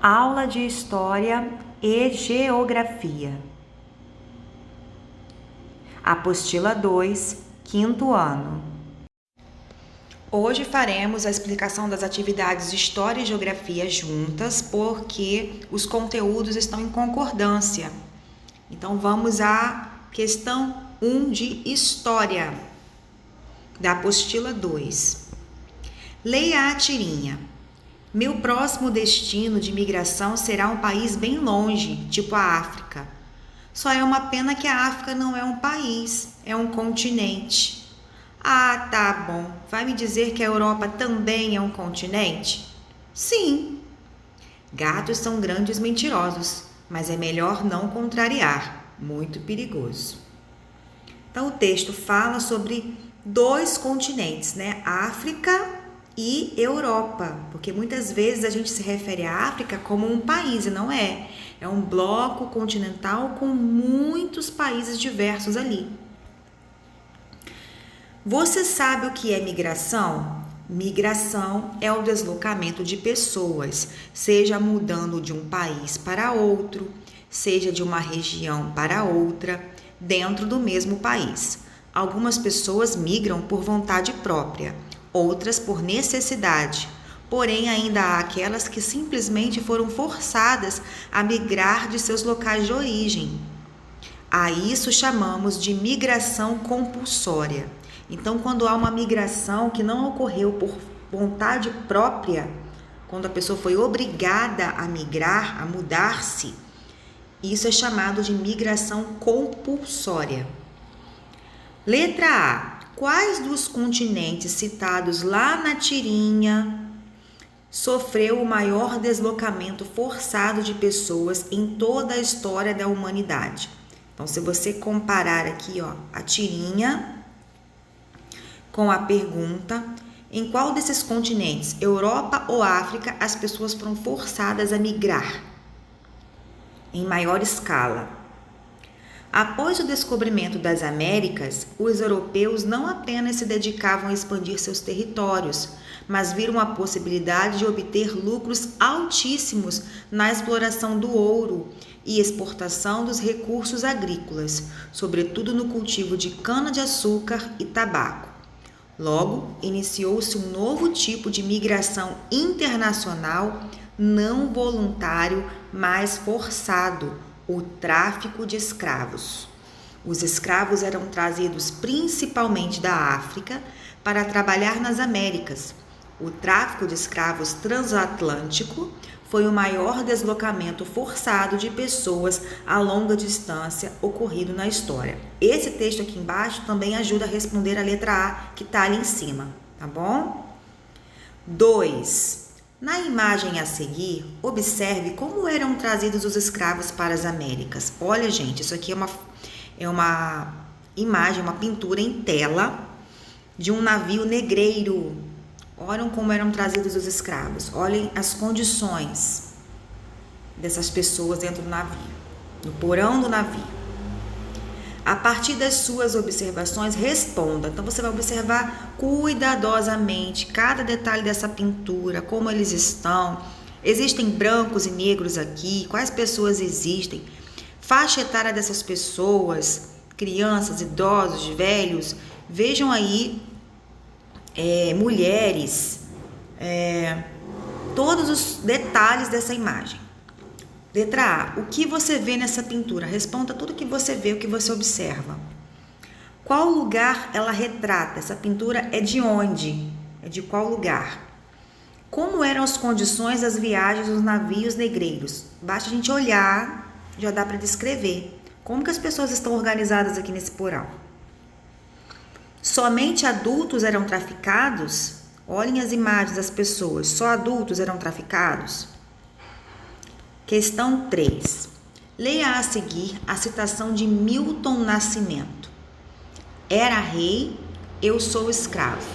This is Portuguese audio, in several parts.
Aula de História e Geografia. Apostila 2, quinto ano. Hoje faremos a explicação das atividades de História e Geografia juntas, porque os conteúdos estão em concordância. Então vamos à questão 1 de História, da apostila 2. Leia a tirinha. Meu próximo destino de migração será um país bem longe, tipo a África. Só é uma pena que a África não é um país, é um continente. Ah, tá bom. Vai me dizer que a Europa também é um continente? Sim. Gatos são grandes mentirosos, mas é melhor não contrariar. Muito perigoso. Então o texto fala sobre dois continentes, né? África e Europa, porque muitas vezes a gente se refere à África como um país e não é. É um bloco continental com muitos países diversos ali. Você sabe o que é migração? Migração é o deslocamento de pessoas, seja mudando de um país para outro, seja de uma região para outra, dentro do mesmo país. Algumas pessoas migram por vontade própria, outras por necessidade, porém ainda há aquelas que simplesmente foram forçadas a migrar de seus locais de origem. A isso chamamos de migração compulsória. Então, quando há uma migração que não ocorreu por vontade própria, quando a pessoa foi obrigada a migrar, a mudar-se, isso é chamado de migração compulsória. Letra A. Quais dos continentes citados lá na tirinha sofreu o maior deslocamento forçado de pessoas em toda a história da humanidade? Então, se você comparar aqui, a tirinha com a pergunta, em qual desses continentes, Europa ou África, as pessoas foram forçadas a migrar em maior escala? Após o descobrimento das Américas, os europeus não apenas se dedicavam a expandir seus territórios, mas viram a possibilidade de obter lucros altíssimos na exploração do ouro e exportação dos recursos agrícolas, sobretudo no cultivo de cana-de-açúcar e tabaco. Logo, iniciou-se um novo tipo de migração internacional não voluntário, mas forçado, o tráfico de escravos. Os escravos eram trazidos principalmente da África para trabalhar nas Américas. O tráfico de escravos transatlântico foi o maior deslocamento forçado de pessoas a longa distância ocorrido na história. Esse texto aqui embaixo também ajuda a responder a letra A que está ali em cima, tá bom? 2. Na imagem a seguir, observe como eram trazidos os escravos para as Américas. Olha, gente, isso aqui é uma imagem, uma pintura em tela de um navio negreiro. Olhem como eram trazidos os escravos. Olhem as condições dessas pessoas dentro do navio, no porão do navio. A partir das suas observações, responda. Então, você vai observar cuidadosamente cada detalhe dessa pintura, como eles estão. Existem brancos e negros aqui? Quais pessoas existem? Faixa etária dessas pessoas, crianças, idosos, velhos. Vejam aí, mulheres, todos os detalhes dessa imagem. Letra A. O que você vê nessa pintura? Responda tudo o que você vê, o que você observa. Qual lugar ela retrata? Essa pintura é de onde? É de qual lugar? Como eram as condições das viagens dos navios negreiros? Basta a gente olhar, já dá para descrever. Como que as pessoas estão organizadas aqui nesse porão? Somente adultos eram traficados? Olhem as imagens das pessoas. Só adultos eram traficados? Questão 3. Leia a seguir a citação de Milton Nascimento. Era rei, eu sou escravo.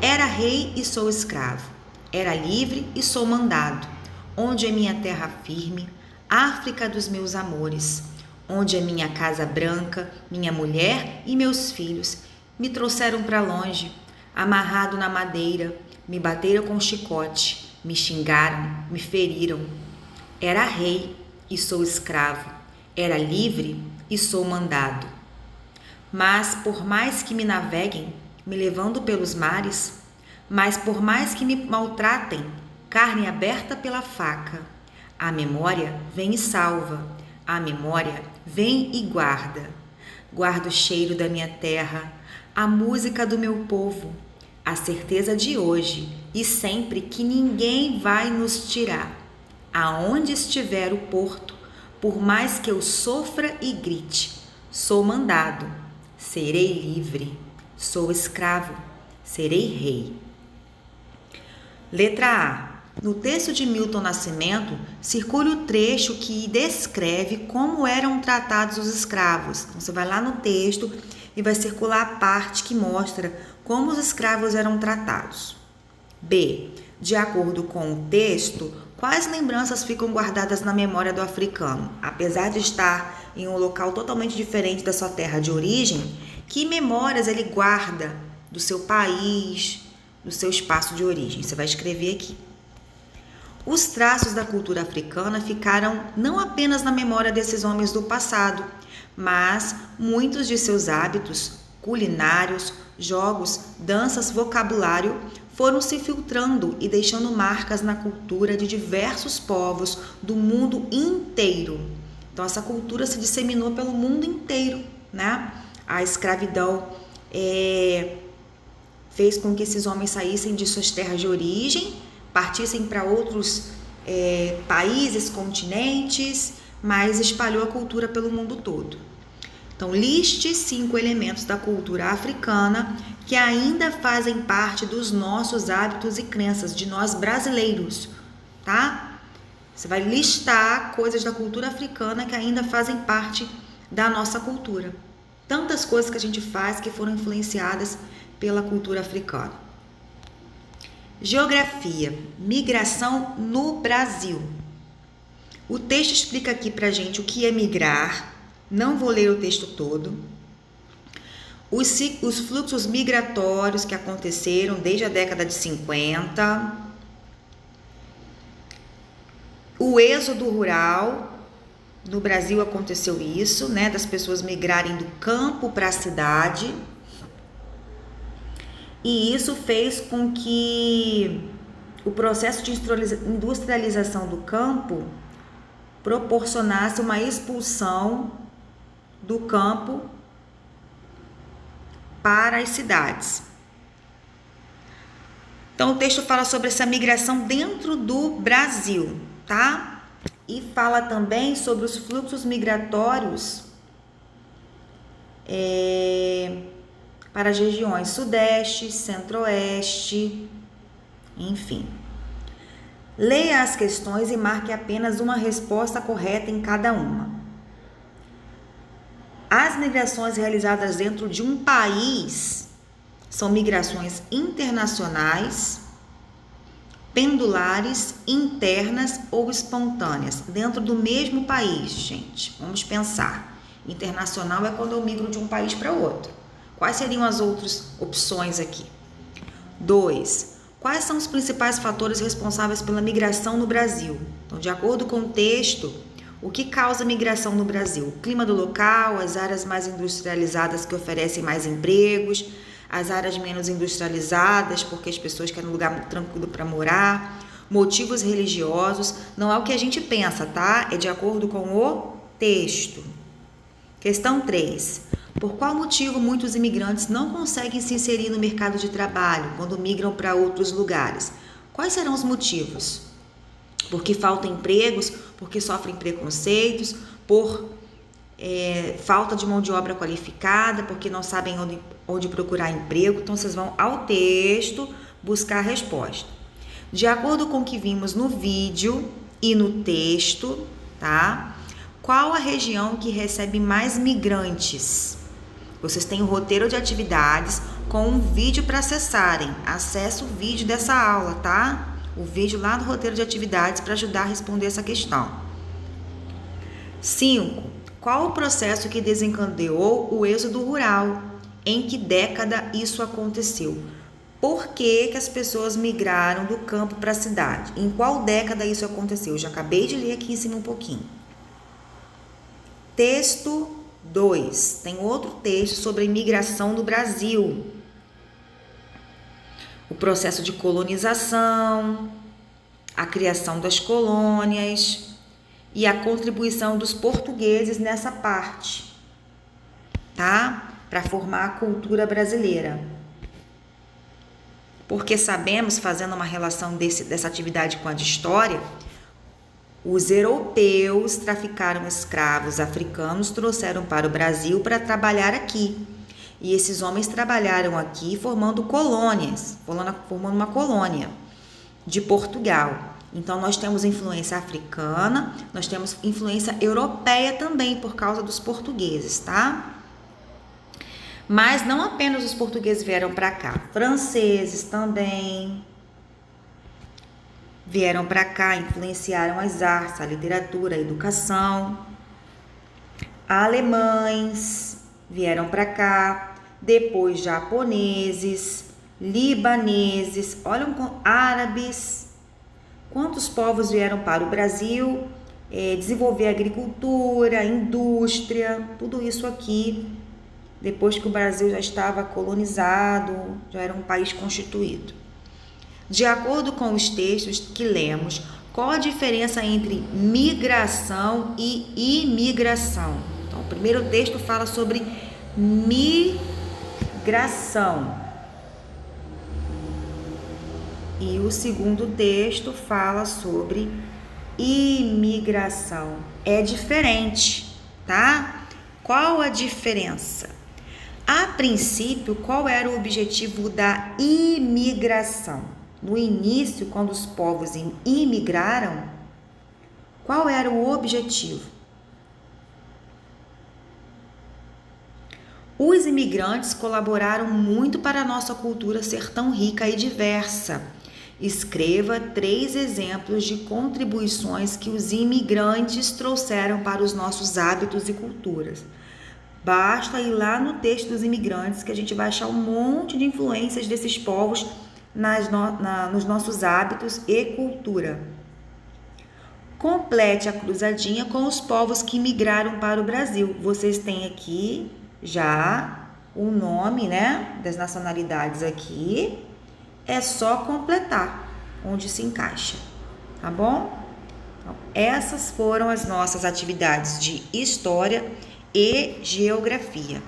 Era rei e sou escravo. Era livre e sou mandado. Onde é minha terra firme, África dos meus amores. Onde é minha casa branca, minha mulher e meus filhos. Me trouxeram para longe, amarrado na madeira, me bateram com chicote. Me xingaram, me feriram. Era rei e sou escravo. Era livre e sou mandado. Mas por mais que me naveguem, me levando pelos mares, mas por mais que me maltratem, carne aberta pela faca, a memória vem e salva, a memória vem e guarda. Guarda o cheiro da minha terra, a música do meu povo, a certeza de hoje e sempre que ninguém vai nos tirar. Aonde estiver o porto, por mais que eu sofra e grite, sou mandado, serei livre, sou escravo, serei rei. Letra A. No texto de Milton Nascimento, circule o trecho que descreve como eram tratados os escravos. Então, você vai lá no texto e vai circular a parte que mostra como os escravos eram tratados. B. De acordo com o texto, quais lembranças ficam guardadas na memória do africano? Apesar de estar em um local totalmente diferente da sua terra de origem, que memórias ele guarda do seu país, do seu espaço de origem? Você vai escrever aqui. Os traços da cultura africana ficaram não apenas na memória desses homens do passado, mas muitos de seus hábitos culinários, jogos, danças, vocabulário foram se filtrando e deixando marcas na cultura de diversos povos do mundo inteiro. Então, essa cultura se disseminou pelo mundo inteiro, né? A escravidão fez com que esses homens saíssem de suas terras de origem, partissem para outros países, continentes, mas espalhou a cultura pelo mundo todo. Então, liste 5 elementos da cultura africana que ainda fazem parte dos nossos hábitos e crenças, de nós brasileiros, tá? Você vai listar coisas da cultura africana que ainda fazem parte da nossa cultura. Tantas coisas que a gente faz que foram influenciadas pela cultura africana. Geografia, migração no Brasil. O texto explica aqui pra gente o que é migrar. Não vou ler o texto todo. Os fluxos migratórios que aconteceram desde a década de 50. O êxodo rural. No Brasil aconteceu isso, né? Das pessoas migrarem do campo para a cidade. E isso fez com que o processo de industrialização do campo proporcionasse uma expulsão do campo para as cidades. Então, o texto fala sobre essa migração dentro do Brasil, tá? E fala também sobre os fluxos migratórios para as regiões Sudeste, Centro-Oeste, enfim. Leia as questões e marque apenas uma resposta correta em cada uma. As migrações realizadas dentro de um país são migrações internacionais, pendulares, internas ou espontâneas, dentro do mesmo país, gente. Vamos pensar. Internacional é quando eu migro de um país para outro. Quais seriam as outras opções aqui? 2. Quais são os principais fatores responsáveis pela migração no Brasil? Então, de acordo com o texto, o que causa migração no Brasil? O clima do local, as áreas mais industrializadas que oferecem mais empregos, as áreas menos industrializadas, porque as pessoas querem um lugar tranquilo para morar, motivos religiosos. Não é o que a gente pensa, tá? É de acordo com o texto. Questão 3. Por qual motivo muitos imigrantes não conseguem se inserir no mercado de trabalho quando migram para outros lugares? Quais serão os motivos? Porque faltam empregos, porque sofrem preconceitos, por falta de mão de obra qualificada, porque não sabem onde procurar emprego. Então, vocês vão ao texto buscar a resposta. De acordo com o que vimos no vídeo e no texto, tá? Qual a região que recebe mais migrantes? Vocês têm o roteiro de atividades com um vídeo para acessarem. Acesse o vídeo dessa aula, tá? O vídeo lá do roteiro de atividades para ajudar a responder essa questão. 5. Qual o processo que desencadeou o êxodo rural? Em que década isso aconteceu? Por que que as pessoas migraram do campo para a cidade? Em qual década isso aconteceu? Eu já acabei de ler aqui em cima um pouquinho. Texto 2. Tem outro texto sobre a imigração do Brasil. O processo de colonização, a criação das colônias e a contribuição dos portugueses nessa parte, tá? Para formar a cultura brasileira. Porque sabemos, fazendo uma relação dessa atividade com a de história, os europeus traficaram escravos africanos, trouxeram para o Brasil para trabalhar aqui. E esses homens trabalharam aqui formando colônias, formando uma colônia de Portugal. Então, nós temos influência africana, nós temos influência europeia também, por causa dos portugueses, tá? Mas não apenas os portugueses vieram para cá, franceses também vieram para cá, influenciaram as artes, a literatura, a educação. Alemães vieram para cá, depois japoneses, libaneses, olham, árabes. Quantos povos vieram para o Brasil desenvolver agricultura, indústria, tudo isso aqui, depois que o Brasil já estava colonizado, já era um país constituído. De acordo com os textos que lemos, qual a diferença entre migração e imigração? Então, o primeiro texto fala sobre migração. E o segundo texto fala sobre imigração. É diferente, tá? Qual a diferença? A princípio, qual era o objetivo da imigração? No início, quando os povos imigraram, qual era o objetivo? Os imigrantes colaboraram muito para a nossa cultura ser tão rica e diversa. Escreva 3 exemplos de contribuições que os imigrantes trouxeram para os nossos hábitos e culturas. Basta ir lá no texto dos imigrantes que a gente vai achar um monte de influências desses povos nos nossos hábitos e cultura. Complete a cruzadinha com os povos que migraram para o Brasil. Vocês têm aqui já o nome, né, das nacionalidades aqui. É só completar onde se encaixa, tá bom? Então, essas foram as nossas atividades de história e geografia.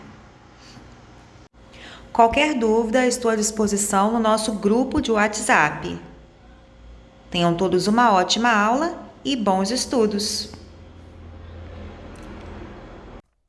Qualquer dúvida, estou à disposição no nosso grupo de WhatsApp. Tenham todos uma ótima aula e bons estudos!